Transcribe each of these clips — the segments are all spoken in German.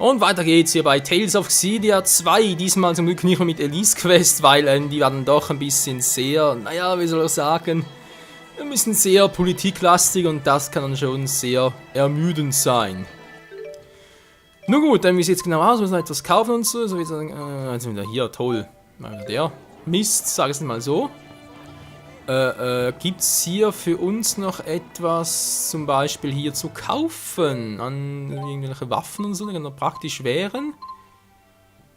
Und weiter geht's hier bei Tales of Xillia 2. Diesmal zum Glück nicht mehr mit Elise Quest, weil die werden doch ein bisschen sehr, naja, wie soll ich sagen, ein bisschen sehr politiklastig und das kann dann schon sehr ermüdend sein. Nun gut, dann wie sieht es genau aus? Wir müssen noch etwas kaufen und so. So wie sagen, jetzt wieder hier, toll. Mal wieder der Mist, sag es mal so. Gibt es hier für uns noch etwas zum Beispiel hier zu kaufen an irgendwelche Waffen und so, die noch praktisch wären?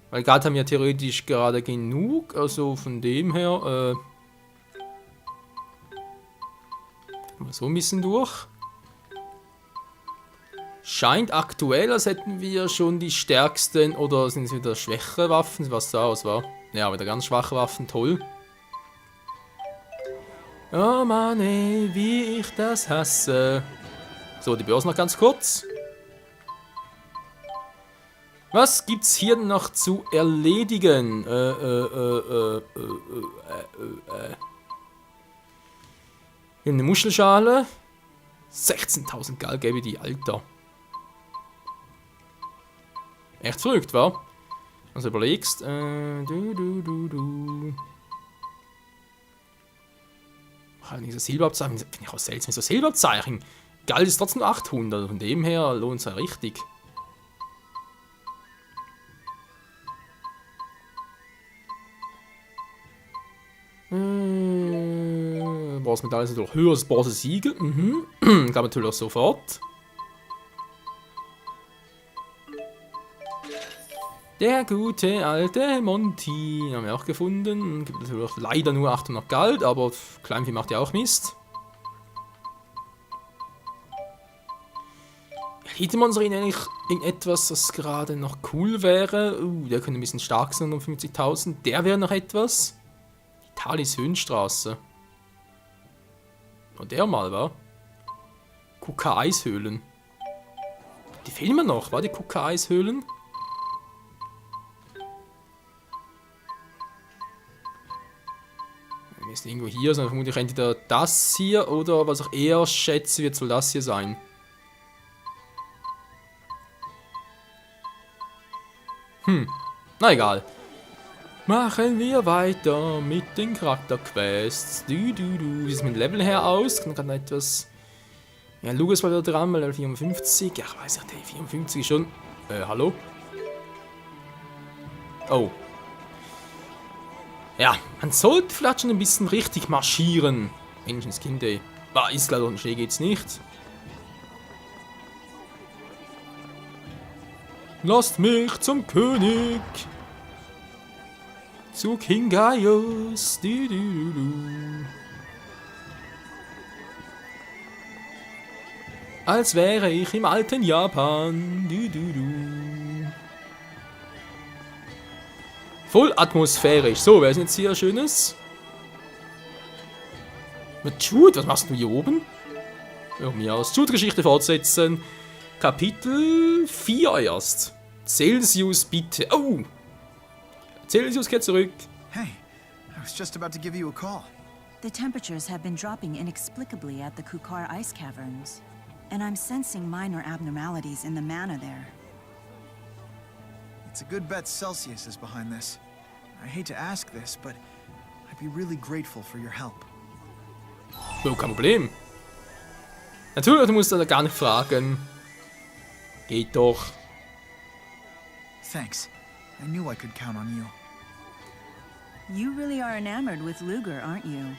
Weil Geld haben wir theoretisch gerade genug, also von dem her, mal so ein bisschen durch. Scheint aktuell, als hätten wir schon die stärksten, oder sind es wieder schwächere Waffen, was da aus war? Ja, wieder ganz schwache Waffen, toll. Oh Mann, ey, wie ich das hasse. So, die Börse noch ganz kurz. Was gibt's hier noch zu erledigen? Hier eine Muschelschale. 16.000 Geld gebe die, Alter. Echt verrückt, wa? Also überlegst, Diese Silberabzeichen, finde ich auch seltsam. So Silberzeichen. Geld ist trotzdem 800. Von dem her lohnt es ja richtig. Bronzemetall ist natürlich höher als Bronze-Siegel. Kann man natürlich auch sofort. Der gute alte Monty haben wir auch gefunden. Gibt natürlich leider nur 800 Gold, aber Kleinvieh macht ja auch Mist. Hätte man eigentlich irgendetwas, das gerade noch cool wäre? Der könnte ein bisschen stark sein, um 50.000. Der wäre noch etwas. Die Thalis Höhenstraße. Und der mal, war? Kuka-Eishöhlen. Die fehlen mir noch, war die Kuka-Eishöhlen? Ist irgendwo hier, sondern vermutlich entweder das hier oder was ich eher schätze, wird wohl das hier sein. Na egal. Machen wir weiter mit den Charakterquests. Wie sieht es mit dem Level her aus? Kann gerade etwas. Ja, Lugas war wieder dran, Level 54. Ja, ich weiß nicht, der 54 ist schon. Hallo? Oh. Ja, man sollte vielleicht schon ein bisschen richtig marschieren. Menschenskind, ey. Ist klar, und schnell geht's nicht. Lasst mich zum König. Zu King Gaius. Als wäre ich im alten Japan. Voll atmosphärisch. So, wer ist jetzt hier Schönes? Mit Jude, was machst du hier oben? Ja, mir aus Jude-Geschichte fortsetzen. Kapitel 4 erst. Celsius, bitte. Oh! Celsius, kehrt zurück. Hey, I was just about to give you a call. The temperatures have been dropping inexplicably at the Kukar ice caverns, and I'm sensing minor abnormalities in the mana there. It's a good bet Celsius is behind this. I hate to ask this, but I'd be really grateful for your help. Oh, kein Problem. Natürlich, du musst da gar nicht fragen. Geht doch. Thanks. I knew I could count on you. You really are enamored with Luger, aren't you?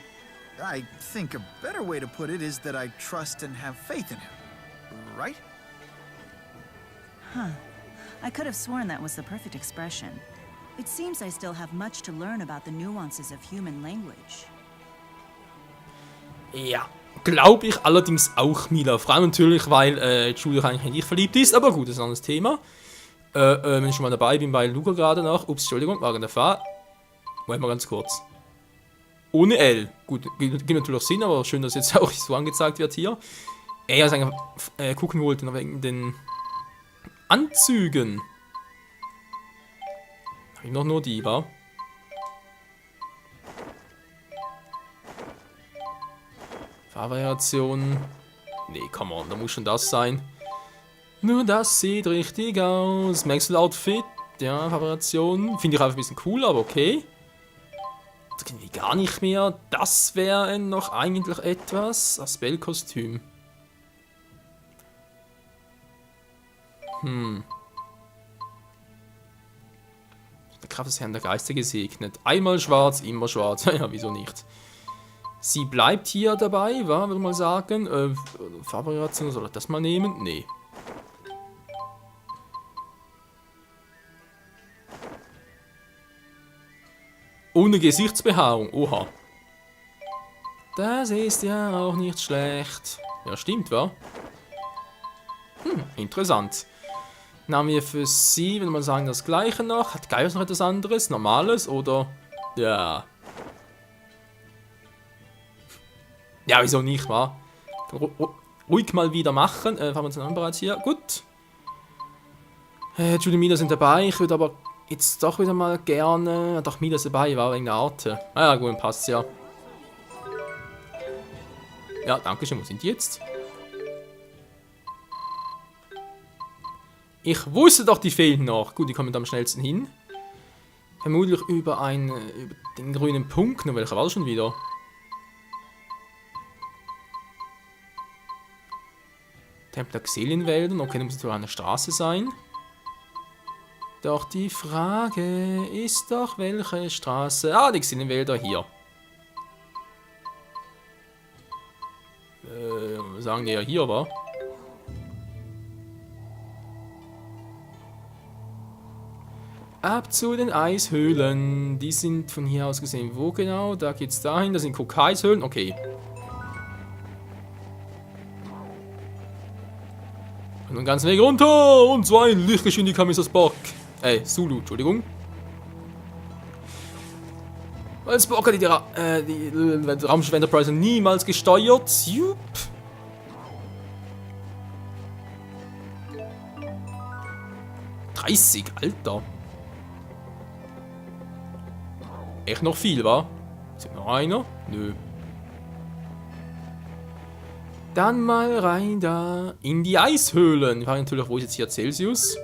I think a better way to put it is that I trust and have faith in him. Right? Huh. I could have sworn that was the perfect expression. It seems I still have much to learn about the nuances of human language. Ja, glaube ich allerdings auch, Mila. Vor allem natürlich, weil Julia eigentlich in dich verliebt ist, aber gut, das ist ein anderes Thema. Wenn ich schon mal dabei bin bei Luger gerade noch. Ups, Entschuldigung, war in der Fahr. Moment mal ganz kurz. Ohne L. Gut, gibt natürlich Sinn, aber schön, dass jetzt auch so angezeigt wird hier. Er ist einfach gucken wollte wegen den Anzügen. Habe ich noch nur die, wa? Fahrvariation. Nee, come on, da muss schon das sein. Nur das sieht richtig aus. Maxwell-Outfit, ja, Variation. Finde ich einfach ein bisschen cool, aber okay. Das kenne ich gar nicht mehr. Das wäre noch eigentlich etwas. Das Spellkostüm. Der Kraft des Herrn der Geister gesegnet. Einmal schwarz, immer schwarz. Ja, wieso nicht? Sie bleibt hier dabei, wa? Würde ich mal sagen. Farbvariation, soll ich das mal nehmen? Nee. Ohne Gesichtsbehaarung. Oha. Das ist ja auch nicht schlecht. Ja, stimmt, wa? Interessant. Dann haben wir für sie, wenn man sagen, das gleiche noch. Hat Gaius noch etwas anderes? Normales oder? Ja. Ja, wieso nicht, wa? Ruhig mal wieder machen. Haben wir uns dann bereits hier. Gut. Julie und Mila sind dabei. Ich würde aber jetzt doch wieder mal gerne. Doch, Mila ist dabei, war wegen der Arte. Ah ja, gut, passt ja. Ja, danke schön. Wo sind die jetzt? Ich wusste doch, die fehlen noch. Gut, die kommen am schnellsten hin. Vermutlich über den grünen Punkt. Nur welcher war das schon wieder? Tempel der Xelienwäldern. Okay, dann muss es wohl eine Straße sein. Doch die Frage ist doch, welche Straße... Ah, die Xelienwälder hier. Sagen die ja hier, war. Ab zu den Eishöhlen. Die sind von hier aus gesehen. Wo genau? Da geht's dahin. Das sind Cook-Eishöhlen. Okay. Und den ganzen Weg runter. Und so ein Lichtgeschwindigkeit ist das Bock. Zulu, Entschuldigung. Weil Spock hat die Raumschiff Enterprise niemals gesteuert. Jupp. $30, Alter. Echt noch viel, wa? Ist noch einer? Nö. Dann mal rein da in die Eishöhlen. Ich frage natürlich, wo ist jetzt hier Celsius?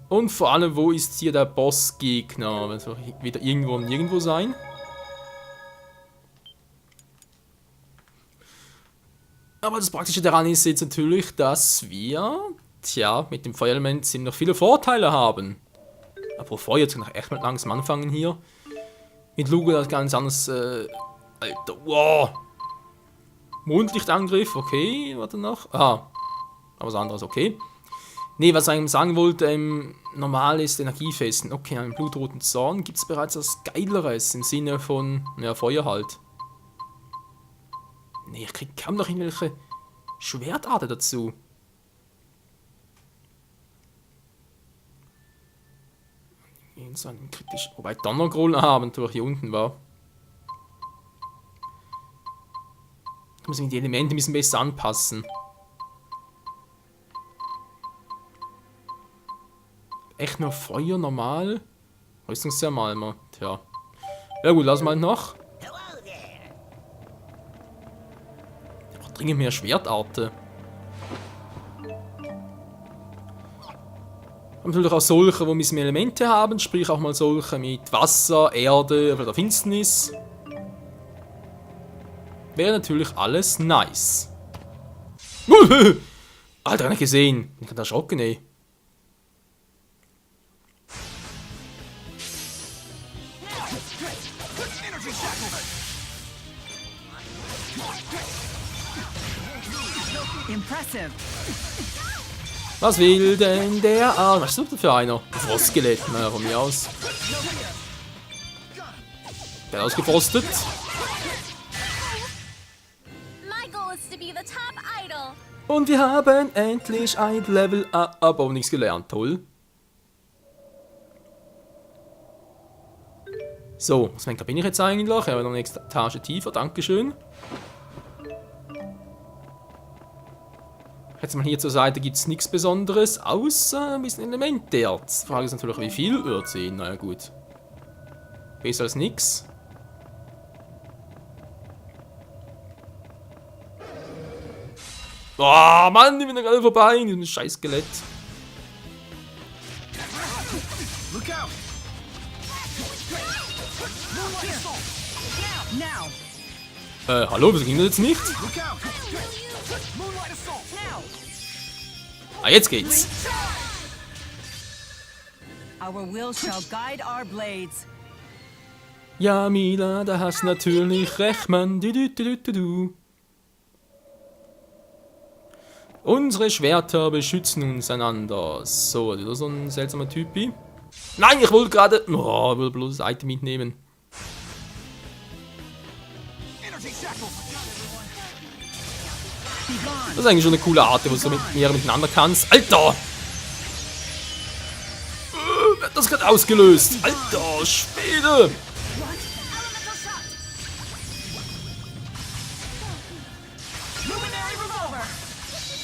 Und vor allem, wo ist hier der Bossgegner? Wird es wieder irgendwo und nirgendwo sein? Aber das Praktische daran ist jetzt natürlich, dass wir, tja, mit dem Feuerelement noch viele Vorteile haben. Aber Feuer, jetzt kann ich echt mal langsam anfangen hier. Mit Lugo das ganz anders, Alter, wow. Mondlichtangriff, okay, warte noch. Aha, aber was anderes, okay. Nee, was ich eigentlich sagen wollte, normal ist Energiefesten. Okay, einen blutroten Zorn gibt es bereits was Geileres im Sinne von, ja, Feuer halt. Nee, ich krieg kaum noch irgendwelche Schwertarten dazu. So einen kritisch. Wobei Donnergrollen haben, durch hier unten war. Da muss ich die Elemente ein bisschen besser anpassen. Echt nur Feuer normal? Rüstungszermalmer, tja. Ja gut, lass mal noch. Ach, dringend mehr Schwertarten. Natürlich auch solche, wo ein bisschen mehr Elemente haben, sprich auch mal solche mit Wasser, Erde oder Finsternis. Wäre natürlich alles nice. Alter, nicht gesehen. Ich bin erschrocken, ey. Impressive. Was will denn der Arm? Was ist das denn für einer? Ein Frostskelett, naja, von mir aus. Der ausgefrostet. Und wir haben endlich ein Level Up, aber nichts gelernt, toll. So, was bin ich jetzt eigentlich? Ja, noch eine Etage tiefer, dankeschön. Jetzt mal hier zur Seite gibt es nichts Besonderes, außer ein bisschen Elementerz. Die Frage ist natürlich, wie viel wird sehen. Naja, gut. Besser als nix. Oh Mann, die bin gerade vorbei in diesem scheiß Skelett. Look out! Now. Hallo, wieso ging das jetzt nicht? Look out! Ah, jetzt geht's. Our will shall guide our blades. Ja, Mila, da hast natürlich recht, Mann. Du. Unsere Schwerter beschützen uns einander. So, wieder so ein seltsamer Typi. Nein, ich wollte gerade... Oh, ich wollte bloß das Item mitnehmen. Das ist eigentlich schon eine coole Art, wo du so mit mir miteinander kannst. Alter! Wer hat das gerade ausgelöst? Alter, Schwede!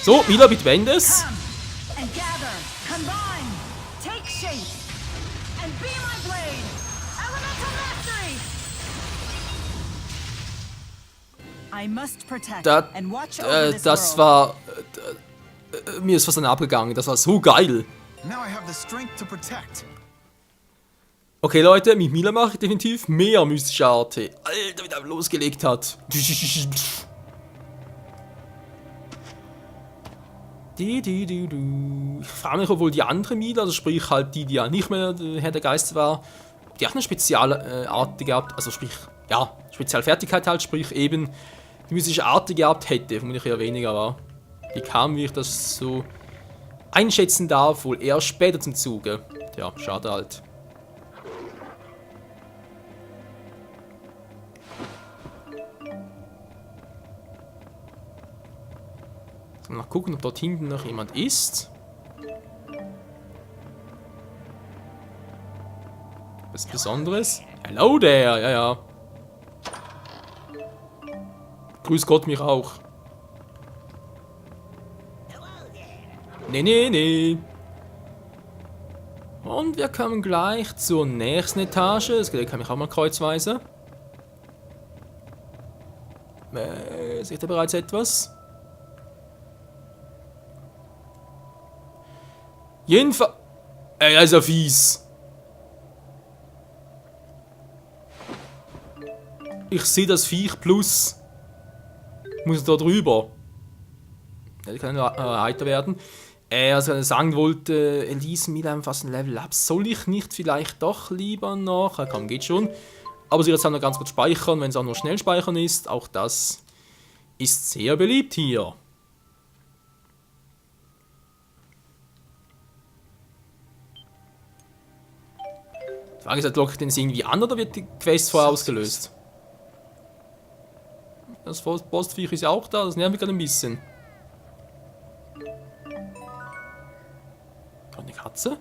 So, Mila, bitte beende es. And gather, combine, take shape, and be my blade. Elemental mastery. I must protect and watch over this Das world. war... mir ist fast abgegangen. Das war so geil. Now I have the strength to protect. Okay, Leute, mit Mila mache ich definitiv mehr mystische Arte. Alter, wie der losgelegt hat. Ich frage mich, obwohl die andere Mila, also sprich halt die ja nicht mehr Herr der Geister war, die auch eine spezielle Art gehabt, also sprich, ja, Spezialfertigkeit halt, sprich eben die mystische Art gehabt hätte, vermutlich eher weniger war. Die kam, wie ich das so einschätzen darf, wohl eher später zum Zuge. Tja, schade halt. Mal gucken, ob dort hinten noch jemand ist. Was Besonderes? Hello there, ja. Grüß Gott mich auch. Nee. Und wir kommen gleich zur nächsten Etage. Das kann ich auch mal kreuzweise. Seht ihr bereits etwas? Jedenfalls... Ey, er ist ja fies. Ich sehe das Viech plus. Muss da drüber. Ja, die kann heiter werden. Also er sagen wollte, Elise mit einem fast ein Level up. Soll ich nicht vielleicht doch lieber noch? Ja, komm, geht schon. Aber sie jetzt noch ganz kurz speichern, wenn es auch nur schnell speichern ist. Auch das ist sehr beliebt hier. Die Frage ist halt, locke ich den irgendwie an oder wird die Quest vorher ausgelöst? Das Postviech ist ja auch da, das nervt mich gerade ein bisschen. Eine Katze?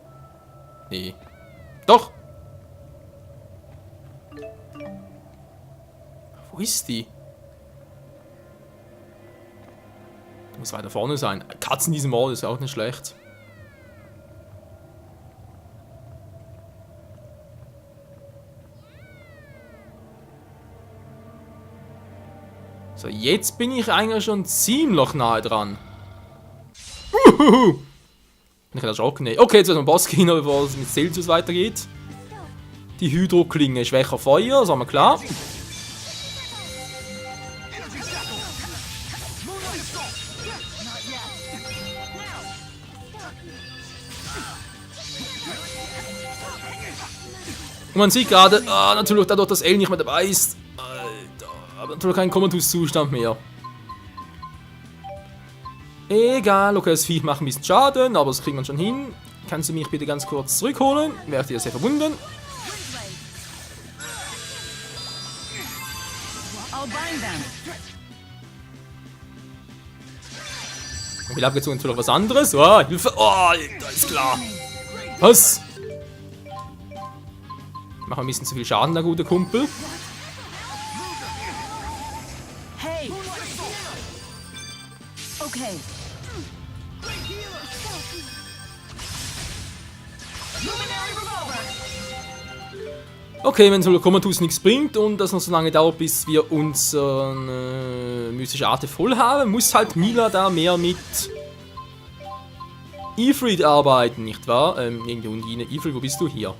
Nee. Doch! Wo ist die? Die muss weiter vorne sein. Katzen in diesem Ort ist auch nicht schlecht. So, jetzt bin ich eigentlich schon ziemlich nahe dran. Bin ich erschrocken? Nee. Okay, jetzt wird ein Boss gehen, bevor es mit Celsius weitergeht. Die Hydro-Klinge, schwächer Feuer, das haben wir klar. Und man sieht gerade, natürlich dadurch, dass L nicht mehr dabei ist, aber natürlich kein Komatus-Zustand mehr. Egal, okay, das Viech macht ein bisschen Schaden, aber das kriegt man schon hin. Kannst du mich bitte ganz kurz zurückholen? Wäre dir sehr verbunden. Und wir abgezogen natürlich was anderes. Oh, Hilfe! Oh, da ist klar. Was? Machen ein bisschen zu viel Schaden, der gute Kumpel. Hey. Okay. Okay, wenn so Comatose nichts bringt und das noch so lange dauert, bis wir unseren mystische Arte voll haben, muss halt Mila da mehr mit Ifrit arbeiten, nicht wahr? Irgendwie Undine. Ifrit, wo bist du? Hier.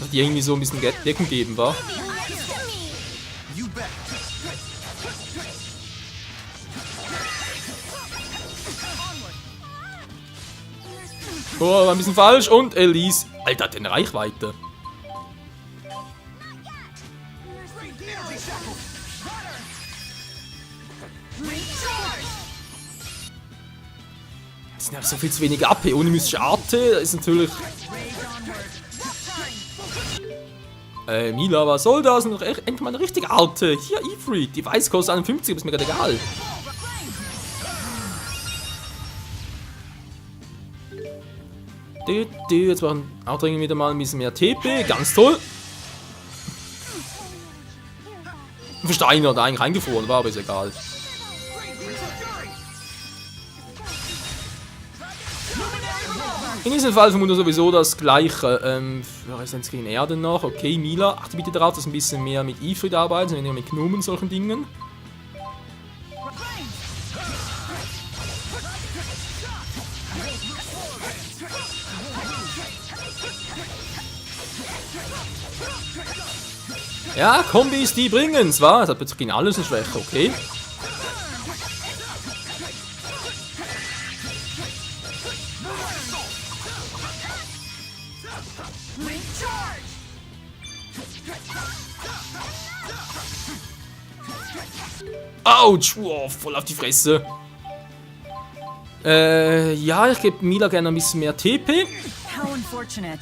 Dass die irgendwie so ein bisschen Deckung geben, war. You bet. Oh, war ein bisschen falsch und Elise. Alter, hat eine Reichweite. Das sind ja so viel zu wenig AP. Ohne mystische Arte ist natürlich. Mila, was soll das? Endlich mal eine richtige Arte. Hier, Ifrit. Die Weiß kostet 51, aber ist mir gerade egal. Jetzt brauchen auch dringend wieder mal ein bisschen mehr TP. Ganz toll. Versteinert, eigentlich eingefroren, war aber ist egal. In diesem Fall vermute ich sowieso das gleiche. Ressenz gegen Erde noch. Okay, Mila, achte bitte darauf, dass ein bisschen mehr mit Ifrit arbeiten, weniger mit Gnomen und solchen Dingen. Ja, Kombis, die bringen's, wa? Das hat plötzlich gegen alles eine Schwäche, okay. Autsch, wow, voll auf die Fresse. Ja, ich gebe Mila gerne ein bisschen mehr TP. How unfortunate.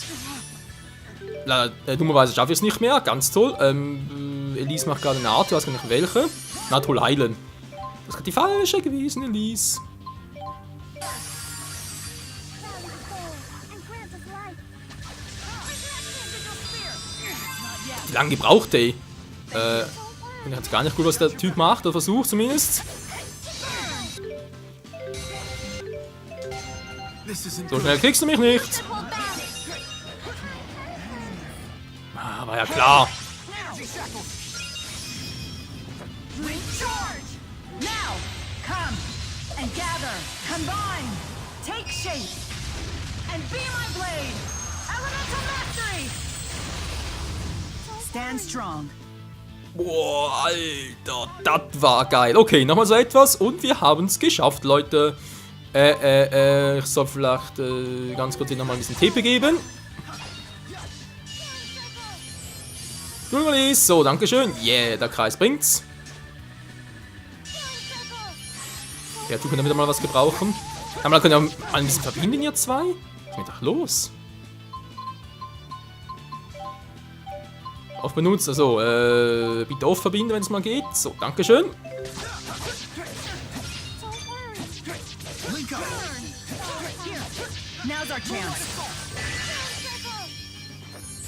Dummerweise schaffe ich es nicht mehr, ganz toll. Elise macht gerade eine Art, du hast gar nicht welche. Na toll, heilen. Das ist die falsche gewesen, Elise. Wie lange gebraucht der? Ich finde jetzt gar nicht gut, was der Typ macht, oder versucht zumindest. So schnell kriegst du mich nicht. Ah, war ja klar. Recharge! Now! Come and gather! Combine! Take shape! And be my blade! Elemental Mastery! Stand strong. Boah, Alter, das war geil. Okay, nochmal so etwas und wir haben es geschafft, Leute. Ich soll vielleicht ganz kurz nochmal ein bisschen TP geben. So, dankeschön. Yeah, der Kreis bringt's. Ja, du könnt wieder mal was gebrauchen. Aber können wir mal ein bisschen verbinden, ihr zwei? Was ist denn doch los? Auf benutzt, also, bitte off verbinden, wenn es mal geht. So, dankeschön. Now's our chance.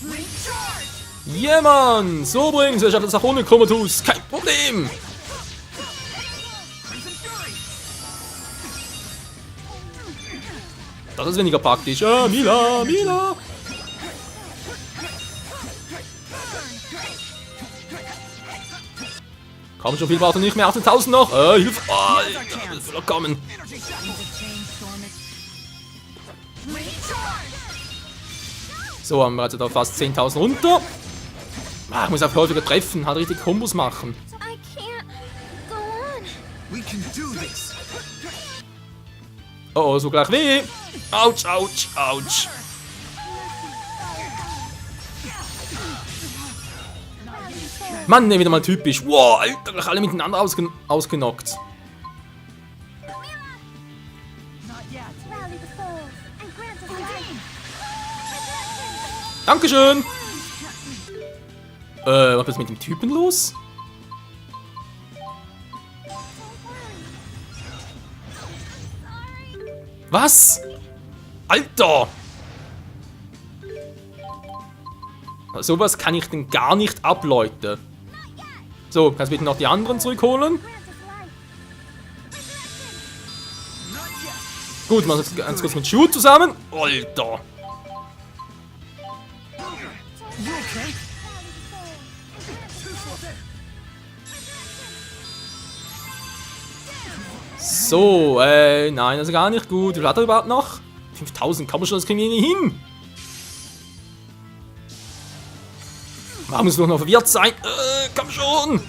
Recharge! Yeah, Mann! So bringt's, ich hatte das auch ohne Comatose. Kein Problem! Das ist weniger praktisch. Mila, Mila! Komm schon, viel braucht er nicht mehr. 18.000 noch. Hilfe! Oh, Alter, das will kommen. So, haben wir jetzt auf fast 10.000 runter. Ah, ich muss auch häufiger treffen, halt richtig Kombos machen. I can't go on. We can do this. Oh, so gleich weh. Autsch, autsch, autsch. Mann, ne, wieder mal typisch. Wow, Alter, gleich alle miteinander ausgenockt. Rally the souls and grant us life. Dankeschön. Was ist mit dem Typen los? Was? Alter! Sowas kann ich denn gar nicht ab, Leute. So, kannst du bitte noch die anderen zurückholen? Gut, machen wir jetzt ganz kurz mit Schuh zusammen. Alter! So, nein, also gar nicht gut. Wie viel hat er überhaupt noch? 5000, kann man schon, das kriegen wir nicht hin. Warum muss noch verwirrt sein? Komm schon!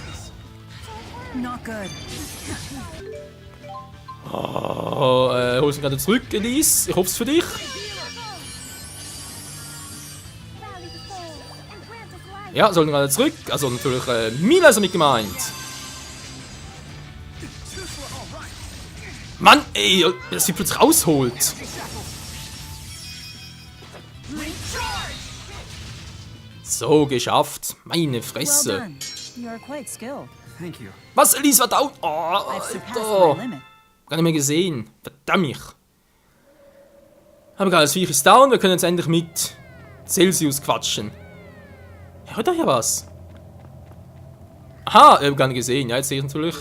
Not good. Oh, holst ihn gerade zurück, Elise. Ich hoffe es für dich. Rally the souls and grant us life. Ja, sollen gerade zurück. Also natürlich Mila ist damit gemeint. Mann, ey, dass sie plötzlich rausholt. So, geschafft. Meine Well Fresse. done. You are quite skilled. Thank you. Was, Elise war down? Oh, I've surpassed Alter. my limit. Gar nicht mehr gesehen. Verdammt. Aber egal, das Viech ist down. Wir können jetzt endlich mit Celsius quatschen. Hört ihr hier was? Aha, ich habe gar nicht gesehen. Ja, jetzt sehe ich natürlich.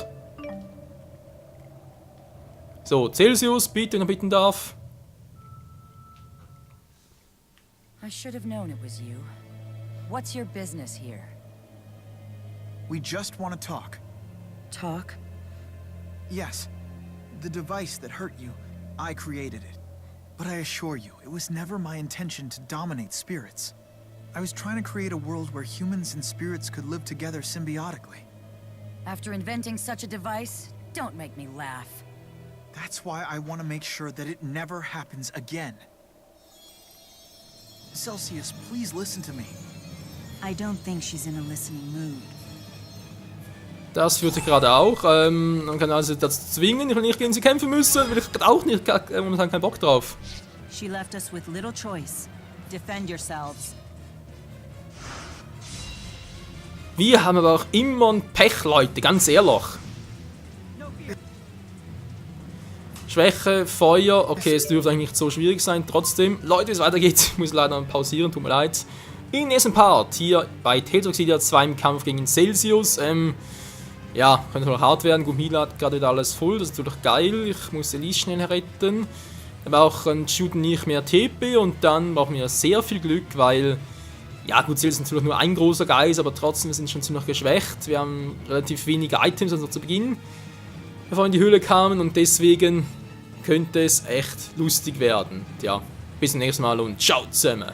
So, Celsius, bitte, wenn ich bitten darf. I should have known it was you. What's your business here? We just want to talk. Talk? Yes. The device that hurt you, I created it. But I assure you, it was never my intention to dominate spirits. I was trying to create a world where humans and spirits could live together symbiotically. After inventing such a device, don't make me laugh. That's why I want to make sure that it never happens again. Celsius, please listen to me. I don't think she's in a listening mood. Das führt sie gerade auch. Man kann also dazu zwingen, ich will nicht gegen sie kämpfen müssen, will ich gerade auch nicht, momentan keinen Bock drauf. She left us with little choice. Defend yourselves. Wir haben aber auch immer ein Pech, Leute, ganz ehrlich. Schwäche, Feuer, okay, es dürfte eigentlich nicht so schwierig sein. Trotzdem, Leute, wie es weitergeht, muss ich leider pausieren, tut mir leid. Im nächsten Part, hier bei Tales of Xillia 2 im Kampf gegen Celsius. Ja, könnte noch hart werden. Gumila hat gerade wieder alles voll, das ist natürlich geil. Ich muss Elise schnell retten. Wir brauchen Shooten nicht mehr TP und dann brauchen wir sehr viel Glück, weil... Ja gut, Celsius ist natürlich nur ein großer Geist, aber trotzdem wir sind schon ziemlich geschwächt. Wir haben relativ wenige Items, also zu Beginn, bevor wir in die Höhle kamen und deswegen könnte es echt lustig werden. Ja, bis zum nächsten Mal und ciao zusammen.